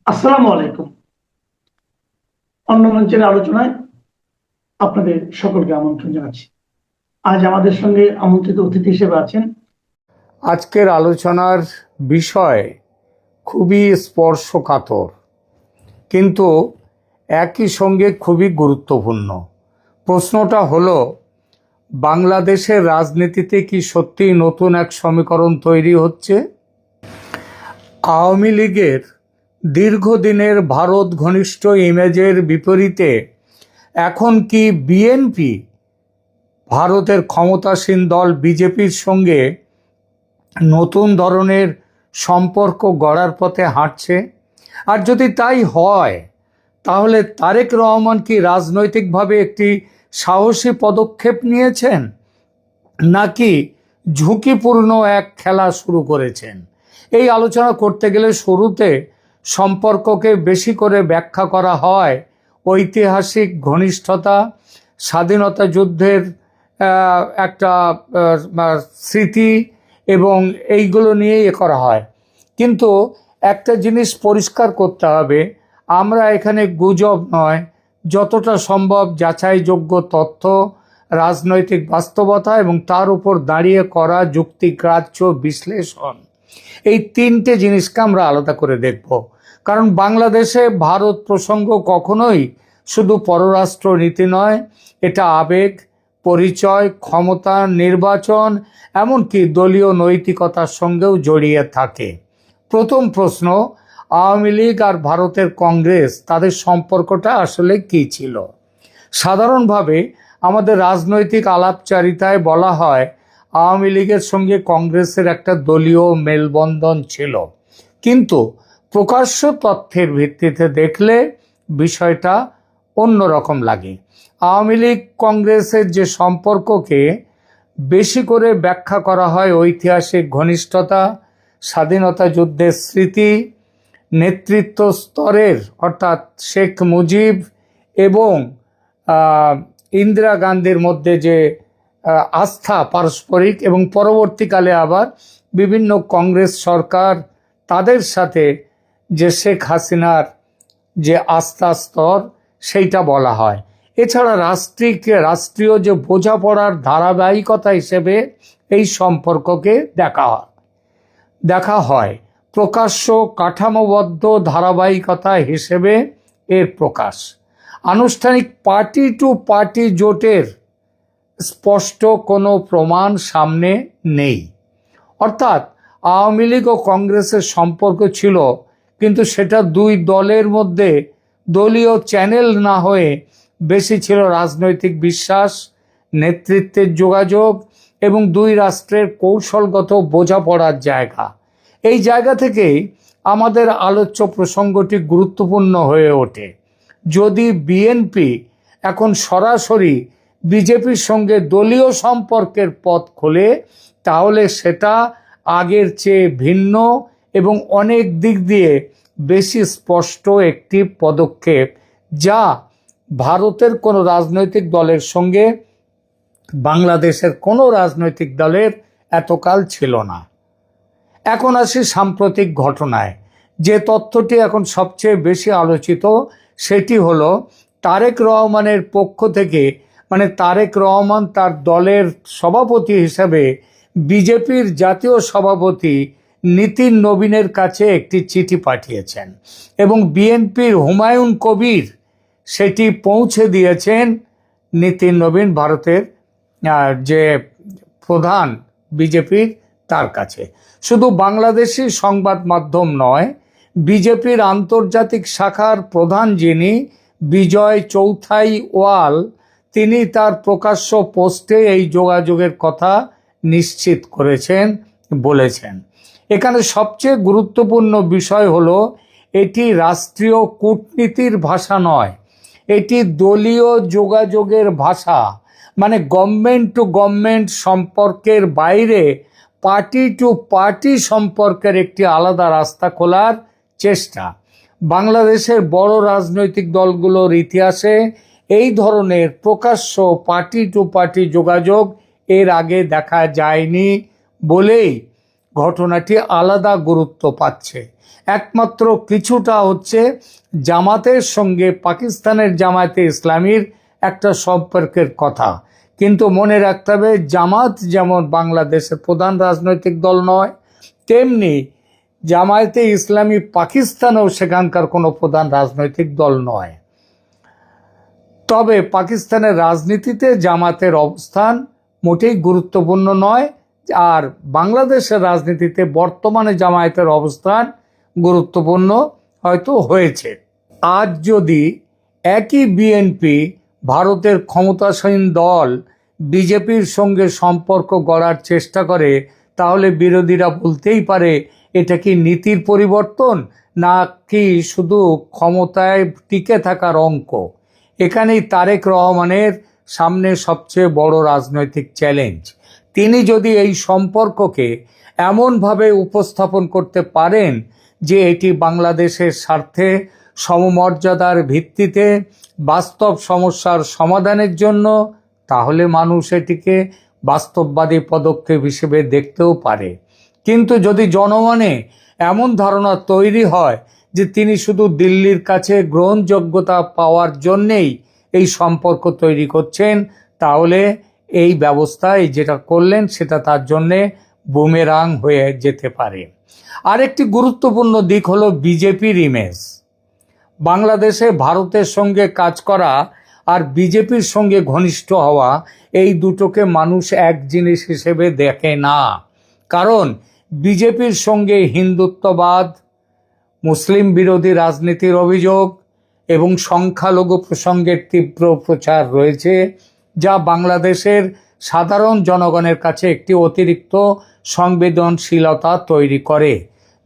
আসসালামু আলাইকুম। অন্য মঞ্চের আলোচনায় আপনাদের সকলকে আমন্ত্রণ জানাচ্ছি। আজ আমাদের সঙ্গে আমন্ত্রিত অতিথি হিসেবে আছেন। আজকের আলোচনার বিষয় খুবই স্পর্শকাতর, কিন্তু একই সঙ্গে খুবই গুরুত্বপূর্ণ। প্রশ্নটা হলো, বাংলাদেশের রাজনীতিতে কি সত্যিই নতুন এক সমীকরণ তৈরি হচ্ছে? আওয়ামী লীগের দীর্ঘদিনের ভারত ঘনিষ্ঠ ইমেজের বিপরীতে এখন কি বিএনপি ভারতের ক্ষমতাসীন দল বিজেপির সঙ্গে নতুন ধরনের সম্পর্ক গড়ার পথে হাঁটছে? আর যদি তাই হয়, তাহলে তারেক রহমান কি রাজনৈতিকভাবে একটি সাহসী পদক্ষেপ নিয়েছেন, নাকি ঝুঁকিপূর্ণ এক খেলা শুরু করেছেন? এই আলোচনা করতে গেলে শুরুতে সম্পর্ককে বেশি করে ব্যাখ্যা করা হয় ঐতিহাসিক ঘনিষ্ঠতা, স্বাধীনতা যুদ্ধের একটা স্মৃতি এবং এইগুলো নিয়েই করা হয়। কিন্তু একটা জিনিস পরিষ্কার করতে হবে, আমরা এখানে গুজব নয়, যতটা সম্ভব যাচাইযোগ্য তথ্য, রাজনৈতিক বাস্তবতা এবং তার উপর দাঁড়িয়ে করা যুক্তিগ্রাহ্য বিশ্লেষণ, এই তিনটে জিনিসকে আমরা আলাদা করে দেখব। কারণ বাংলাদেশে ভারত প্রসঙ্গ কখনোই শুধু পররাষ্ট্র নীতি নয়, এটা আবেগ, পরিচয়, ক্ষমতা, নির্বাচন, এমনকি দলীয় নৈতিকতার সঙ্গেও জড়িয়ে থাকে। প্রথম প্রশ্ন, আওয়ামী লীগ আর ভারতের কংগ্রেস, তাদের সম্পর্কটা আসলে কী ছিল? সাধারণভাবে আমাদের রাজনৈতিক আলাপচারিতায় বলা হয় আওয়ামী লীগের সঙ্গে কংগ্রেসের একটা দলীয় মেলবন্ধন ছিল, কিন্তু প্রকাশ্য তথ্যের ভিত্তিতে দেখলে বিষয়টা অন্যরকম লাগে। আওয়ামী লীগ কংগ্রেসের যে সম্পর্ককে বেশি করে ব্যাখ্যা করা হয় ঐতিহাসিক ঘনিষ্ঠতা, স্বাধীনতা যুদ্ধের স্মৃতি, নেতৃত্ব স্তরের অর্থাৎ শেখ মুজিব এবং ইন্দিরা গান্ধীর মধ্যে যে আস্থা পারস্পরিক, এবং পরবর্তীকালে আবার বিভিন্ন কংগ্রেস সরকার তাদের সাথে যে শেখ হাসিনার যে আস্থা স্তর, সেইটা বলা হয়। এছাড়া রাষ্ট্রীয় যে বোঝাপড়ার ধারাবাহিকতা হিসেবে এই সম্পর্ককে দেখা হয় প্রকাশ্য কাঠামোবদ্ধ ধারাবাহিকতা হিসেবে এর প্রকাশ। আনুষ্ঠানিক পার্টি টু পার্টি জোটের স্পষ্ট কোনো প্রমাণ সামনে নেই। অর্থাৎ আওয়ামী লীগ ও কংগ্রেসের সম্পর্ক ছিল, কিন্তু সেটা দুই দলের মধ্যে দলীয় চ্যানেল না হয়ে বেশি ছিল রাজনৈতিক বিশ্বাস, নেতৃত্বের যোগাযোগ এবং দুই রাষ্ট্রের কৌশলগত বোঝাপড়ার জায়গা। এই জায়গা থেকেই আমাদের আলোচ্য প্রসঙ্গটি গুরুত্বপূর্ণ হয়ে ওঠে। যদি বিএনপি এখন সরাসরি বিজেপির সঙ্গে দলীয় সম্পর্কের পথ খোলে, তাহলে সেটা আগের চেয়ে ভিন্ন এবং অনেক দিক দিয়ে বেশি স্পষ্ট একটি পদক্ষেপ, যা ভারতের কোনো রাজনৈতিক দলের সঙ্গে বাংলাদেশের কোনো রাজনৈতিক দলের এতকাল ছিল না। এখন আসি সাম্প্রতিক ঘটনায়। যে তথ্যটি এখন সবচেয়ে বেশি আলোচিত সেটি হলো তারেক রহমানের পক্ষ থেকে, মানে তারেক রহমান তার দলের সভাপতি হিসেবে বিজেপির জাতীয় সভাপতি নীতিন নবীনের কাছে একটি চিঠি পাঠিয়েছেন এবং বিএনপির হুমায়ুন কবির সেটি পৌঁছে দিয়েছেন নীতিন নবীন, ভারতের যে প্রধান বিজেপির, তার কাছে। শুধু বাংলাদেশি সংবাদ মাধ্যম নয়, বিজেপির আন্তর্জাতিক শাখার প্রধান যিনি বিজয় চৌথাই ওয়াল, তিনি তার প্রকাশ্য পোস্টে এই যোগাযোগের কথা নিশ্চিত করেছেন, বলেছেন। এখানে সবচেয়ে গুরুত্বপূর্ণ বিষয় হলো, এটি রাষ্ট্রীয় কূটনীতির ভাষা নয়, এটি দলীয় যোগাযোগের ভাষা। মানে গভর্নমেন্ট টু গভর্নমেন্ট সম্পর্কের বাইরে পার্টি টু পার্টি সম্পর্কের একটি আলাদা রাস্তা খোলার চেষ্টা। বাংলাদেশের বড় রাজনৈতিক দলগুলোর ইতিহাসে এই ধরনের প্রকাশ্য পার্টি টু পার্টি যোগাযোগ এর আগে দেখা যায়নি বলেই ঘটনাটি আলাদা গুরুত্ব পাচ্ছে। একমাত্র কিছুটা হচ্ছে জামাতের সঙ্গে পাকিস্তানের জামায়াতে ইসলামীর একটা সম্পর্কের কথা। কিন্তু মনে রাখতে হবে, জামাত যেমন বাংলাদেশের প্রধান রাজনৈতিক দল নয়, তেমনি জামায়াতে ইসলামী পাকিস্তানেও সেখানকার কোনো প্রধান রাজনৈতিক দল নয়। তবে পাকিস্তানের রাজনীতিতে জামাতের অবস্থান মোটেই গুরুত্বপূর্ণ নয়, আর বাংলাদেশের রাজনীতিতে বর্তমানে জামায়াতের অবস্থান গুরুত্বপূর্ণ হয়তো হয়েছে। আজ যদি একই বিএনপি ভারতের ক্ষমতাসীন দল বিজেপির সঙ্গে সম্পর্ক গড়ার চেষ্টা করে, তাহলে বিরোধীরা বলতেই পারে এটা কি নীতির পরিবর্তন, না কি শুধু ক্ষমতায় টিকে থাকার অঙ্ক। এখানেই তারেক রহমানের সামনে সবচেয়ে বড় রাজনৈতিক চ্যালেঞ্জ। তিনি যদি এই সম্পর্ককে এমনভাবে উপস্থাপন করতে পারেন যে এটি বাংলাদেশের স্বার্থে সমমর্যাদার ভিত্তিতে বাস্তব সমস্যার সমাধানের জন্য, তাহলে মানুষ এটিকে বাস্তববাদী পদক্ষেপ হিসেবে দেখতেও পারে। কিন্তু যদি জনমনে এমন ধারণা তৈরি হয় যে তিনি শুধু দিল্লির কাছে গ্রহণযোগ্যতা পাওয়ার জন্যেই এই সম্পর্ক তৈরি করছেন, তাহলে এই ব্যবস্থায় যেটা করলেন সেটা তার জন্যে বুমেরাং হয়ে যেতে পারে। আরেকটি গুরুত্বপূর্ণ দিক হলো বিজেপির ইমেজ। বাংলাদেশে ভারতের সঙ্গে কাজ করা আর বিজেপির সঙ্গে ঘনিষ্ঠ হওয়া, এই দুটোকে মানুষ এক জিনিস হিসেবে দেখে না। কারণ বিজেপির সঙ্গে হিন্দুত্ববাদ, মুসলিম বিরোধী রাজনীতির অভিযোগ এবং সংখ্যালঘু প্রসঙ্গের তীব্র প্রচার রয়েছে, যা বাংলাদেশের সাধারণ জনগণের কাছে একটি অতিরিক্ত সংবেদনশীলতা তৈরি করে।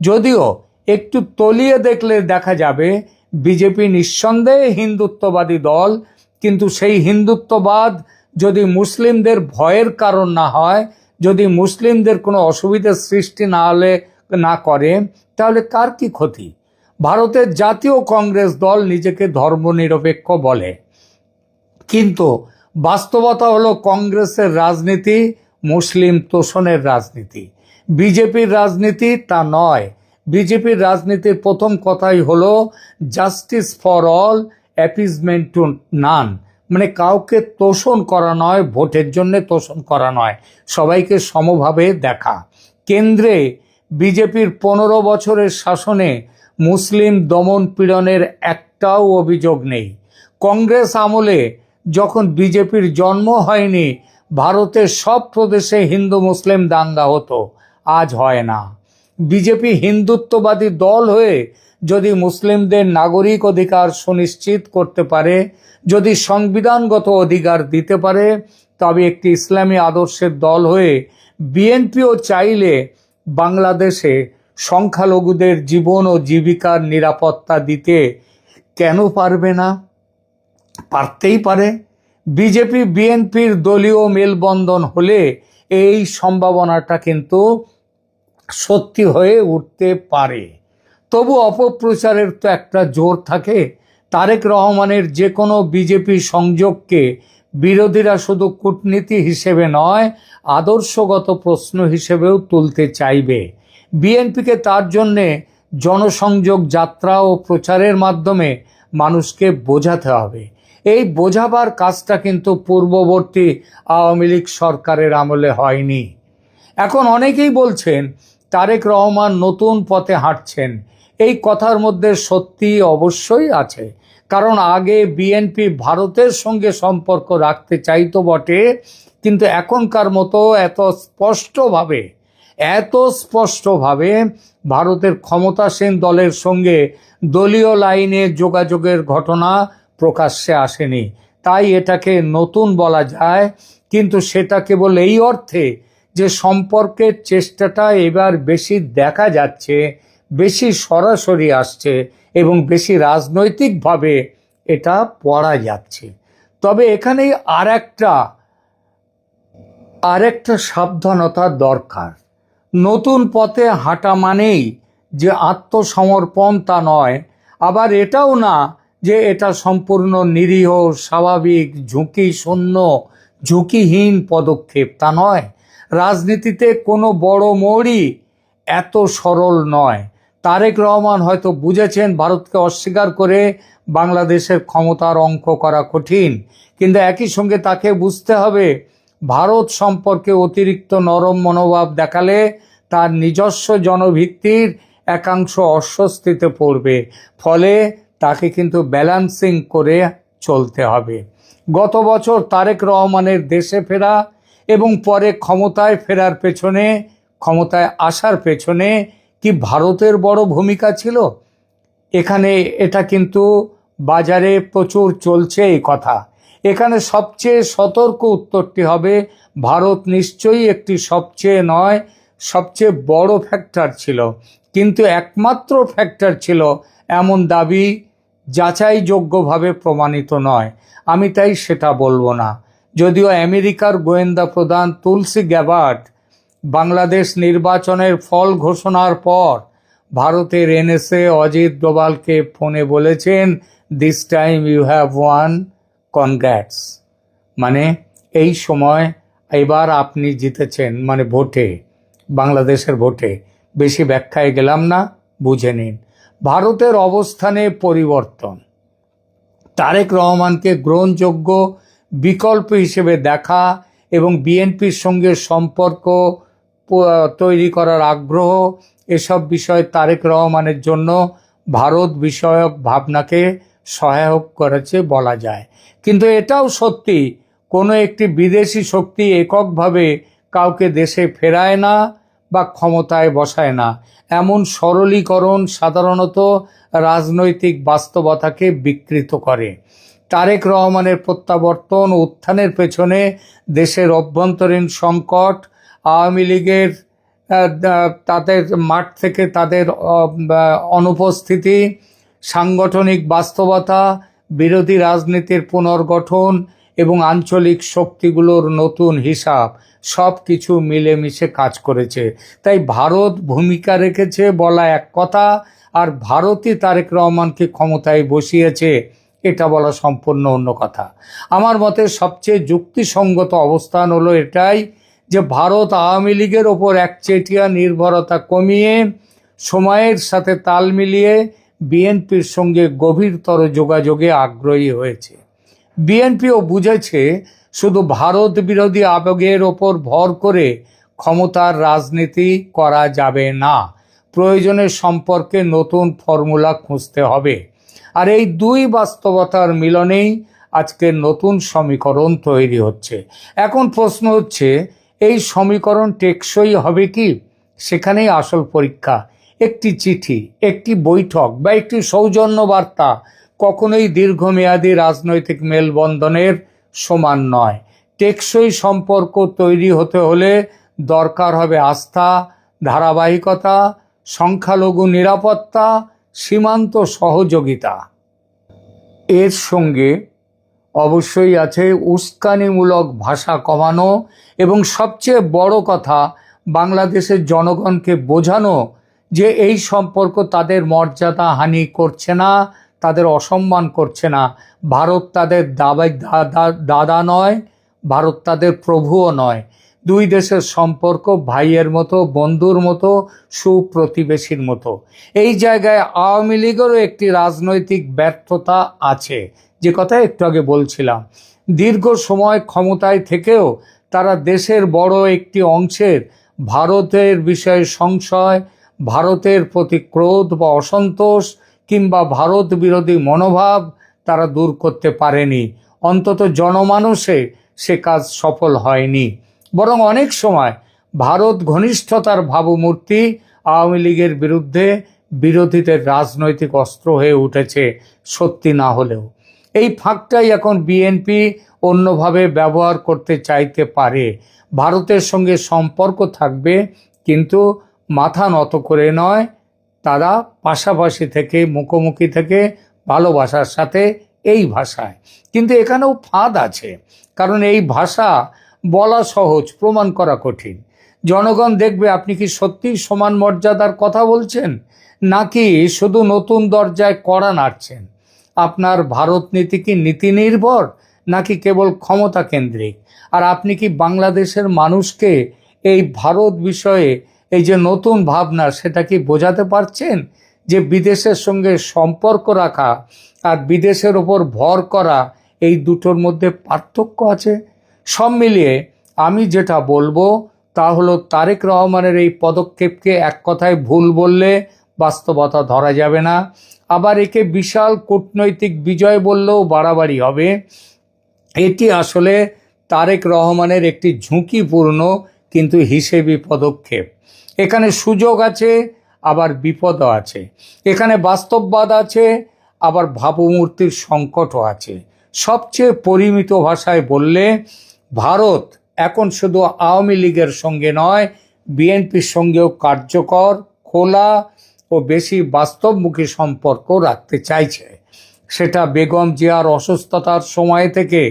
যদিও একটু তলিয়ে দেখলে দেখা যাবে বিজেপি নিঃসন্দেহে হিন্দুত্ববাদী দল, কিন্তু সেই হিন্দুত্ববাদ যদি মুসলিমদের ভয়ের কারণ না হয়, যদি মুসলিমদের কোনো অসুবিধার সৃষ্টি না করে, তাহলে কার কি ক্ষতি? ভারতের জাতীয় কংগ্রেস দল নিজেকে ধর্মনিরপেক্ষ বলে, কিন্তু বাস্তবতা হলো কংগ্রেসের রাজনীতি মুসলিম তোষণের রাজনীতি। বিজেপির রাজনীতি তা নয়। বিজেপির রাজনীতির প্রথম কথাই হলো justice for all, appeasement two নান, মানে কাউকে তোষণ করা নয়, ভোটের জন্য তোষণ করা নয়, সবাইকে সমভাবে দেখা। কেন্দ্রে বিজেপির 15 বছরের শাসনে মুসলিম দমন পীড়নের একটাও অভিযোগ নেই। কংগ্রেস আমলে যখন বিজেপির জন্ম হয়নি, ভারতের সব প্রদেশে হিন্দু মুসলিম দাঙ্গা হতো, আজ হয় না। বিজেপি হিন্দুত্ববাদী দল হয়ে যদি মুসলিমদের নাগরিক অধিকার সুনিশ্চিত করতে পারে, যদি সংবিধানগত অধিকার দিতে পারে, তবে একটি ইসলামী আদর্শের দল হয়ে বিএনপিও চাইলে বাংলাদেশে সংখ্যালঘুদের জীবন ও জীবিকার নিরাপত্তা দিতে কেন পারবে না? পারতেই পারে। বিজেপি বিএনপির দলীয় মেলবন্ধন হলে এই সম্ভাবনাটা কিন্তু সত্যি হয়ে উঠতে পারে। তবু অপপ্রচারের তো একটা জোর থাকে। তারেক রহমানের যে কোনো বিজেপি সংযোগকে বিরোধীরা শুধু কূটনীতি হিসেবে নয়, আদর্শগত প্রশ্ন হিসেবেও তুলতে চাইবে। বিএনপিকে তার জন্যে জনসংযোগ যাত্রা ও প্রচারের মাধ্যমে মানুষকে বোঝাতে হবে। এই বোঝাবার কাজটা কিন্তু পূর্ববর্তী আওয়ামী লীগ সরকারের আমলে হয়নি। এখন অনেকেই বলছেন তারেক রহমান নতুন পথে হাঁটছেন। এই কথার মধ্যে সত্যি অবশ্যই আছে, কারণ আগে বিএনপি ভারতের সঙ্গে সম্পর্ক রাখতে চাইতো বটে, কিন্তু এখনকার মতো এত স্পষ্টভাবে ভারতের ক্ষমতাসীন দলের সঙ্গে দলীয় লাইনে যোগাযোগের ঘটনা প্রকাশ্যে আসেনি। তাই এটাকে নতুন বলা যায়, কিন্তু সেটা কেবল এই অর্থে যে সম্পর্কের চেষ্টাটা এবার বেশি দেখা যাচ্ছে, বেশি সরাসরি আসছে এবং বেশি রাজনৈতিকভাবে এটা পড়া যাচ্ছে। তবে এখানেই আরেকটা সাবধানতা দরকার। নতুন পথে হাঁটা মানেই যে আত্মসমর্পণ তা নয়, আবার এটাও না যে এটা সম্পূর্ণ নিরীহ, স্বাভাবিক, ঝুঁকিহীন পদক্ষেপ, তা নয়। রাজনীতিতে কোনো বড় মোড়ই এত সরল নয়। তারেক রহমান হয়তো বুঝেছেন ভারতকে অস্বীকার করে বাংলাদেশের ক্ষমতার অঙ্ক করা কঠিন, কিন্তু একই সঙ্গে তাকে বুঝতে হবে ভারত সম্পর্কে অতিরিক্ত নরম মনোভাব দেখালে তার নিজস্ব জনভিত্তির একাংশ অস্বস্তিতে পড়বে, ফলে তাকে কিন্তু ব্যালেন্সিং করে চলতে হবে। গত বছর তারেক রহমানের দেশে ফেরা এবং পরে ক্ষমতায় ফেরার পেছনে, ক্ষমতায় আসার পেছনে কি ভারতের বড় ভূমিকা ছিল? এখানে এটা কিন্তু বাজারে প্রচুর চলছে এই কথা। এখানে সবচেয়ে সতর্ক উত্তরটি হবে ভারত নিশ্চয়ই একটি সবচেয়ে বড় ফ্যাক্টর ছিল, কিন্তু একমাত্র ফ্যাক্টর ছিল এমন দাবি যাচাইযোগ্যভাবে প্রমাণিত নয়। আমি তাই সেটা বলবো না। যদিও আমেরিকার গোয়েন্দা প্রধান তুলসি গ্যাবার্ড বাংলাদেশ নির্বাচনের ফল ঘোষণার পর ভারতের এনএসএ অজিত ডোভালকে ফোনে বলেছেন, this time you have won, congrats, মানে এই সময় এবার আপনি জিতেছেন, মানে ভোটে, বাংলাদেশের ভোটে। বেশি ব্যাখ্যায় গেলাম না, বুঝে নিন। ভারতের অবস্থানে পরিবর্তন, তারেক রহমানকে গ্রহণযোগ্য বিকল্প হিসেবে দেখা এবং বিএনপির সঙ্গে সম্পর্ক তৈরি করার আগ্রহ, এসব বিষয় তারেক রহমানের জন্য ভারত বিষয়ক ভাবনাকে সহায়ক করেছে বলা যায়। কিন্তু এটাও সত্যি, কোনো একটি বিদেশি শক্তি এককভাবে কাউকে দেশে ফেরায় না বা ক্ষমতায় বসায় না। এমন সরলীকরণ সাধারণত রাজনৈতিক বাস্তবতাকে বিকৃত করে। তারেক রহমানের প্রত্যাবর্তন উত্থানের পেছনে দেশের অভ্যন্তরীণ সংকট, আওয়ামী লীগের তাদের মাঠ থেকে তাদের অনুপস্থিতি, সাংগঠনিক বাস্তবতা, বিরোধী রাজনীতির পুনর্গঠন এবং আঞ্চলিক শক্তিগুলোর নতুন হিসাব, সব কিছু মিলেমিশে কাজ করেছে। তাই ভারত ভূমিকা রেখেছে বলা এক কথা, আর ভারতই তারেক রহমানকে ক্ষমতায় বসিয়েছে এটা বলা সম্পূর্ণ অন্য কথা। আমার মতে সবচেয়ে যুক্তিসঙ্গত অবস্থান হলো এটাই যে ভারত আওয়ামী লীগের ওপর একচেটিয়া নির্ভরতা কমিয়ে সময়ের সাথে তাল মিলিয়ে বিএনপির সঙ্গে গভীরতর যোগাযোগে আগ্রহী হয়েছে। বিএনপিও বুঝেছে শুধু ভারত বিরোধী আবেগের ওপর ভর করে ক্ষমতার রাজনীতি করা যাবে না, প্রয়োজনে সম্পর্কে নতুন ফর্মুলা খুঁজতে হবে। আর এই দুই বাস্তবতার মিলনেই আজকের নতুন সমীকরণ তৈরি হচ্ছে। এখন প্রশ্ন হচ্ছে, এই সমীকরণ টেকসই হবে কি? সেখানেই আসল পরীক্ষা। একটি চিঠি, একটি বৈঠক বা একটি সৌজন্য বার্তা কখনোই দীর্ঘমেয়াদী রাজনৈতিক মেলবন্ধনের সমান নয়। টেকসই সম্পর্ক তৈরি হতে হলে দরকার হবে আস্থা, ধারাবাহিকতা, সংখ্যালঘু নিরাপত্তা, সীমান্ত সহযোগিতা। এর সঙ্গে অবশ্যই আছে উস্কানিমূলক ভাষা কমানো এবং সবচেয়ে বড় কথা বাংলাদেশের জনগণকে বোঝানো যে এই সম্পর্ক তাদের মর্যাদা হানি করছে না, তাদের অসম্মান করছে না। ভারত তাদের দাদা নয়, ভারত তাদের প্রভুও নয়। দুই দেশের সম্পর্ক ভাইয়ের মতো, বন্ধুর মতো, সুপ্রতিবেশীর মতো। এই জায়গায় আওয়ামী লীগেরও একটি রাজনৈতিক ব্যর্থতা আছে, যে কথা একটু আগে বলছিলাম। দীর্ঘ সময় ক্ষমতায় থেকেও তারা দেশের বড় একটি অংশের ভারতের বিষয়ে সংশয়, ভারতের প্রতি ক্রোধ বা অসন্তোষ কিংবা ভারত বিরোধী মনোভাব তারা দূর করতে পারেনি। অন্তত জনমানসে সে কাজ সফল হয়নি। বরং অনেক সময় ভারত ঘনিষ্ঠতার ভাবমূর্তি আওয়ামী লীগের বিরুদ্ধে বিরোধীদের রাজনৈতিক অস্ত্র হয়ে উঠেছে, সত্যি না হলেও। এই ফাঁকটাই এখন বিএনপি অন্যভাবে ব্যবহার করতে চাইতে পারে। ভারতের সঙ্গে সম্পর্ক থাকবে, কিন্তু মাথা নত করে নয়, তারা পাশাপাশি থেকে, মুখোমুখি থেকে, ভালোবাসার সাথে, এই ভাষায়। কিন্তু এখানেও ফাঁদ আছে, কারণ এই ভাষা বলা সহজ, প্রমাণ করা কঠিন। জনগণ দেখবে আপনি কি সত্যিই সমান মর্যাদার কথা বলছেন, নাকি শুধু নতুন দরজায় কড়া নাড়ছেন। আপনার ভারত নীতি কি নীতি নির্ভর, নাকি কেবল ক্ষমতা কেন্দ্রিক? আর আপনি কি বাংলাদেশের মানুষকে এই ভারত বিষয়ে এই যে নতুন ভাবনা, সেটা কি বোঝাতে পারছেন যে বিদেশের সঙ্গে সম্পর্ক রাখা আর বিদেশের ওপর ভর করা, এই দুটোর মধ্যে পার্থক্য আছে? সব মিলিয়ে আমি যেটা বলবো তা হলো, তারেক রহমানের এই পদক্ষেপকে এক কথায় ভুল বললে বাস্তবতা ধরা যাবে না। আবার একে বিশাল কূটনৈতিক বিজয় বললেও বাড়াবাড়ি হবে। এটি আসলে তারেক রহমানের একটি ঝুঁকিপূর্ণ কিন্তু হিসেবি পদক্ষেপ। এখানে সুযোগ আছে, আবার বিপদও আছে। এখানে বাস্তববাদ আছে, আবার ভাবমূর্তির সংকটও আছে। সবচেয়ে পরিমিত ভাষায় বললে, ভারত এখন শুধু আওয়ামী লীগের সঙ্গে নয়, বিএনপির সঙ্গেও কার্যকর, খোলা ও বেশি বাস্তবমুখী সম্পর্ক রাখতে চাইছে। সেটা বেগম জিয়ার অসুস্থতার সময় থেকে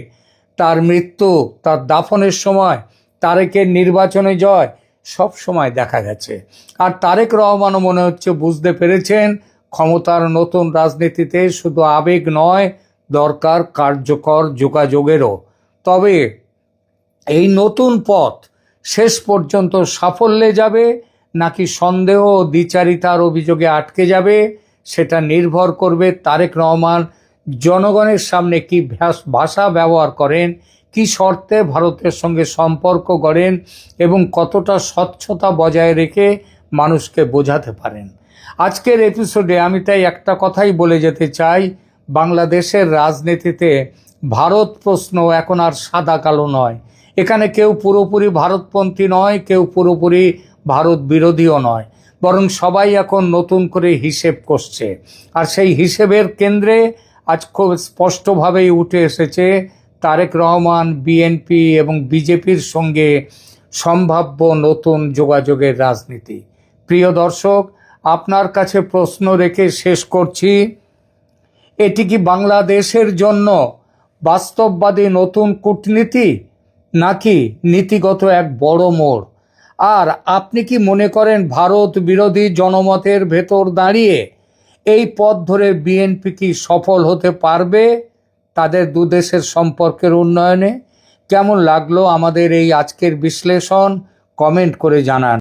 তার মৃত্যু, তার দাফনের সময়, তারেকের নির্বাচনে জয়, সব সময় দেখা গেছে। আর তারেক রহমানও মনে হচ্ছে বুঝতে পেরেছেন, ক্ষমতার নতুন রাজনীতিতে শুধু আবেগ নয়, দরকার কার্যকর যোগাযোগেরও। তবে এই নতুন পথ শেষ পর্যন্ত সাফল্যে যাবে নাকি সন্দেহ ও দ্বিচারিতার অভিযোগে আটকে যাবে, সেটা নির্ভর করবে তারেক রহমান জনগণের সামনে কি ভাষা ব্যবহার করেন, কি শর্তে ভারতের সঙ্গে সম্পর্ক গড়েন এবং কতটা স্বচ্ছতা বজায় রেখে মানুষকে বোঝাতে পারেন। আজকের এপিসোডে আমি তাই একটা কথাই বলে যেতে চাই, বাংলাদেশের রাজনীতিতে ভারত প্রশ্ন এখন আর সাদা কালো নয়। এখানে কেউ পুরোপুরি ভারতপন্থী নয়, কেউ পুরোপুরি ভারত বিরোধীও নয়, বরং সবাই এখন নতুন করে হিসেব করছে। আর সেই হিসেবের কেন্দ্রে আজ খুব স্পষ্টভাবেই উঠে এসেছে তারেক রহমান, বিএনপি এবং বিজেপির সঙ্গে সম্ভাব্য নতুন যোগাযোগের রাজনীতি। প্রিয় দর্শক, আপনার কাছে প্রশ্ন রেখে শেষ করছি, এটি কি বাংলাদেশের জন্য বাস্তববাদী নতুন কূটনীতি নাকি নীতিগত এক বড় মোড়? আর আপনি কি মনে করেন ভারত বিরোধী জনমতের ভেতর দাঁড়িয়ে এই পথ ধরে বিএনপি কি সফল হতে পারবে তাদের দুদেশের সম্পর্কের উন্নয়নে? কেমন লাগলো আমাদের এই আজকের বিশ্লেষণ? কমেন্ট করে জানান।